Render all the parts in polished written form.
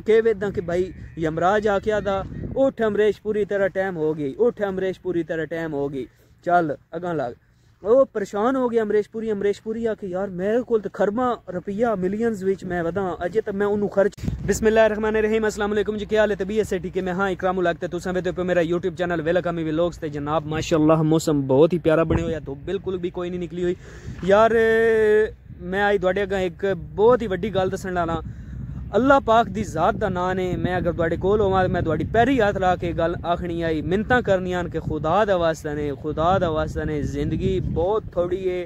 कह वेदा कि भाई यमराज आख्या था उठ अमरीश पूरी तरह टाइम हो गई, उठ अमरीश पूरी तरह टाइम हो गई, चल अगा लग। वो परेशान हो गया अमरीश पुरी आके यार मेरे को तो खरबा रुपया मिलियंस विच मैं वदा अजे तक मैं उन्होंने खर्च। बिस्मिल्लाहिर्रहमानिर्रहीम, अस्सलाम वालेकुम जी, क्या हाल है? तबीयत से ठीक है? मैं हाँ इकराम लगता तुम वेदे पे मेरा यूट्यूब चैनल वेलकम व्लॉग्स ते जनाब माशाअल्लाह मौसम बहुत ही प्यारा बने हुआ, धुप बिल्कुल भी कोई नहीं निकली हुई यार। मैं आज तुहाडे अग्गे एक बहुत ही वड्डी गल दस्सण लाना। अल्लाह पाक दी जात दा नाम है। मैं अगर तुहाडे कोल होवां मैं तुहाडी पैरी हाथ ला के गल आखनी आई, मिन्नतां करनियां कि खुदा दा वास्ता ने, खुदा दा वास्ता ने, जिंदगी बहुत थोड़ी है।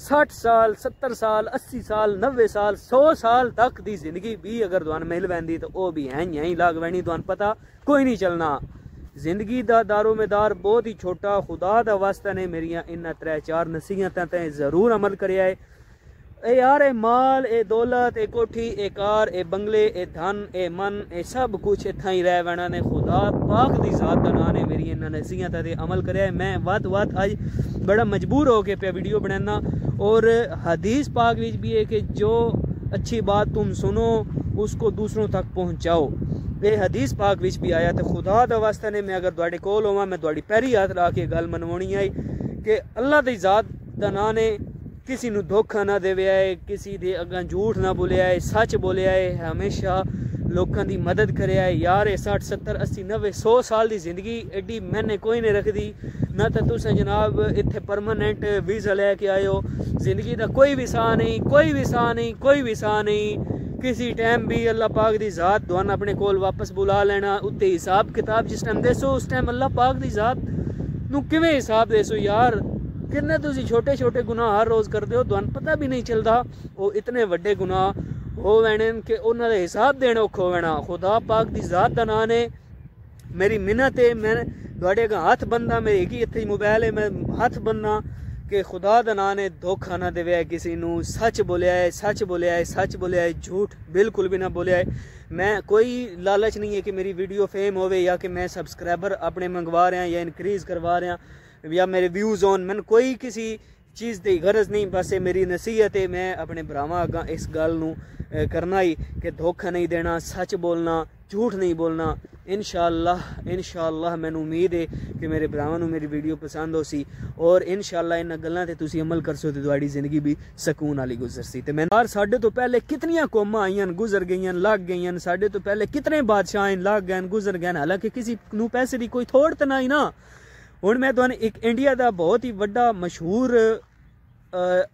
60 साल 70 साल 80 साल 90 साल 100 साल तक दी जिंदगी भी अगर तुहानू मिल वैंदी तो वह भी यहीं लाग वैनी, तुहानू पता कोई नहीं चलना। जिंदगी दा दारोमदार बहुत ही छोटा। खुदा दा वास्ता ने मेरिया इन्हां 3-4 नसीहतां ते जरूर अमल करिया है। ए यार ए माल ए दौलत ए कोठी ए कार ए बंगले ए धन ए मन ए सब कुछ इत्थां ही रह वैना ने। खुदा पाक दी जात दा नाम ने मेरी इन्हां नसीहतां ते अमल करिया है। मैं वध अज बड़ा मजबूर हो के पे वीडियो बनाना। और हदीस पाक विच भी है कि जो अच्छी बात तुम सुनो उसको दूसरों तक पहुँचाओ। ये हदीस पाक विच भी आया। तो खुदा दा वास्ता ने मैं अगर तुहाडे कोल होवां मैं तुहाडी पैरी हाथ ला के गल मनवानी आई कि अल्लाह दी जात दा नाम ने किसी नू धोखा ना देवे है, किसी दे अग्गां झूठ ना बोलिया है, सच बोलिया है, हमेशा लोगों की मदद करे है। यार 60 70 80 90 100 साल की जिंदगी एडी मैंने कोई नहीं रखती ना। तो तुस जनाब इत्थे परमानेंट वीज़ा लैके आयो, जिंदगी का कोई विसा नहीं, कोई विसा नहीं, कोई विसा नहीं। किसी टाइम भी अल्लाह पाक दी जात तुहानू अपने कोल वापस बुला लेना। उत्ते हिसाब किताब जिस टाइम देसो उस टाइम अल्लाह पाक दी जात नू किवें हिसाब देसो। यार किन्ने तुसी छोटे छोटे गुनाह हर रोज़ करते हो, तुहानू पता भी नहीं चलता। वो इतने वड्डे गुनाह हो वैने कि उन्हां दा हिसाब देना औखा होना। खुदा पाक दी जात दा नाम ने मेरी मिन्नत है। मैं तुहाडे अग्गे हथ बनदा, मेरे एक ही इत्थे मोबाइल है, मैं हथ बनना कि खुदा दा नाम ने धोखा ना देवे है किसी नू। सच बोलिया है, सच बोलिया है, सच बोलिया है, झूठ बिल्कुल भी ना बोलिया है। मैं कोई लालच नहीं है कि मेरी वीडियो फेम होवे या कि मैं सबसक्राइबर अपने मंगवा रहा या इनक्रीज़ करवा रहा या मेरे व्यूज़ ऑन। मैंने कोई किसी चीज़ की गरज नहीं, बस ये नसीहत है। मैं अपने भरावां अग्गां इस गल नू करना ही कि धोखा नहीं देना, सच बोलना, झूठ नहीं बोलना। इंशाअल्लाह मैनू उम्मीद है कि मेरे भरावां नू मेरी वीडियो पसंद हो सी और इंशाअल्लाह इन्हां गल्लां ते तुसीं अमल करसो तो तुहाडी जिंदगी भी सकून वाली गुजर सी। ते मैं यार साडे तो पहले कितनियां कौमां आईयां गुजर गईयां लग गईयां, साडे तो पहले कितने बादशाह लग गए गुजर गए, हालांकि किसी नू पैसे की कोई थोड़ तो नहीं ना। हुण मैं तुहानू एक इंडिया का बहुत ही वड्डा मशहूर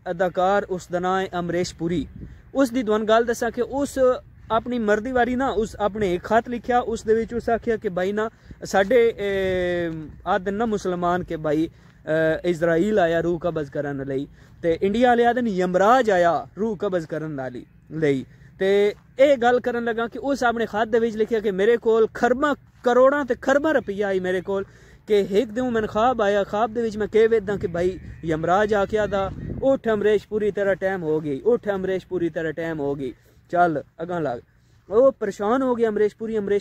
अदाकार उसका नाम है अमरीश पुरी। उसकी तुहानू गल दसा कि उस अपनी मर्दी वारी ना उस अपने एक खत लिखा, उस दे विच उस आख्या कि भाई ना साडे आदन ना मुसलमान के भाई इजराइल आया रूह कब्ज़ करन लई ते इंडिया वाले आदन यमराज आया रूह कब्ज़ करन लई। ते ये गल करन लगा कि उस अपने खत दे विच लिखिया कि मेरे कोल खरबा करोड़ां ते खरबा रुपया आई मेरे कोल कि एक दिन मैंने ख्वाब आया, ख्वाब दे विच मैं कह वेदा कि भाई यमराज आख्या था उठ अमरीश पूरी तरह टाइम हो गई, उठ अमरीश पूरी तरह टाइम हो गई, चल अगा लग। वो परेशान हो गया अमरीश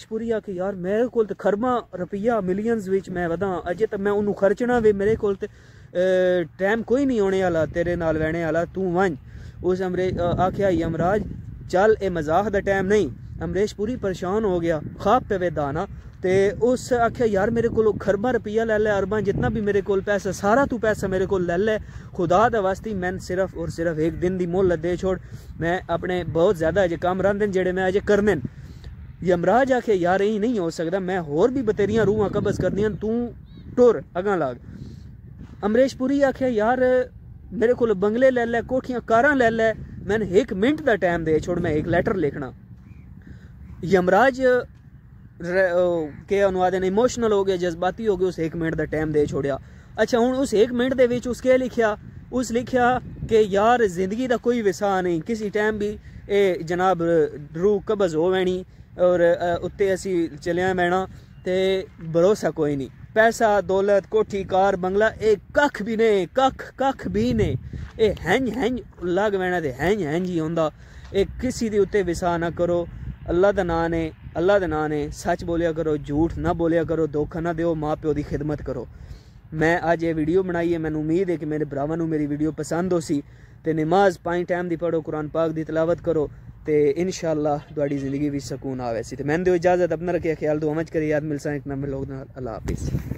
पुरी आके यार मेरे को तो खरबा रुपया मिलियंस विच मैं वदा अजे तक मैं उन्होंने खर्चना वे, मेरे को टाइम कोई नहीं होने वाला तेरे नाल वैने वाला, तू वन। उस अमरीश आख्या यमराज चल ए मजाक दा टाइम नहीं। अमरीश पुरी परेशान हो गया, ख्वाब पे वेदा ना ते उस आख्या यार मेरे को खरबा रुपया ले ले, अरबा जितना भी मेरे को पैसा सारा तू पैसा मेरे को ले ले, खुदा दा वास्ते मैं सिर्फ और सिर्फ एक दिन की मोहलत दे छोड़, मैं अपने बहुत ज़्यादा अजे काम रंदे जेड़े मैं अजे करने। यमराज आखे यार यही नहीं हो सकता, मैं होर भी बतेरियां रूहां कब्ज़ करनियां, तू टुर अगा लाग। अमरीश पुरी आखे यार मेरे को बंगले ले ले, कोठियां कारां ले ले, मैंने 1 मिनट का टाइम दे छोड़, मैं एक लैटर लिखना। यमराज के अनुवाद ने इमोशनल हो गया, जज्बाती हो गया, उस 1 मिनट का टाइम दे छोड़िया। अच्छा हुण उस 1 मिनट दे विच उसके लिखिया, उस लिखिया कि यार जिंदगी का कोई विसा नहीं, किसी टाइम भी ए जनाब रूह कब्ज़ हो वैनी और उत्ते असी चलिया बैना ते भरोसा कोई नहीं। पैसा दौलत कोठी कार बंगला ए कख भी नहीं, कख भी नहीं, ए हैंज लग वैना ते हैंज ही होंदा। ए किसी दे उत्ते विसा ना करो। अल्लाह दा नाम ने, अल्लाह दा नाम ने, सच बोलिया करो, झूठ ना बोलिया करो, धोखा ना दो, माँ प्यो की खिदमत करो। मैं अज ये वीडियो बनाई है, मैनू उम्मीद है कि मेरे भरावां नू मेरी वीडियो पसंद हो सी। ते नमाज 5 टाइम दी पढ़ो, कुरान पाक दी तिलावत करो ते इंशाअल्लाह तुहाडी जिंदगी विच सकून आवे सी। ते मैंने दो इजाजत, अपना रखे ख्याल, दुआ मच करे याद मिलसा एक नंबर लोग। अल्लाह हाफिज़।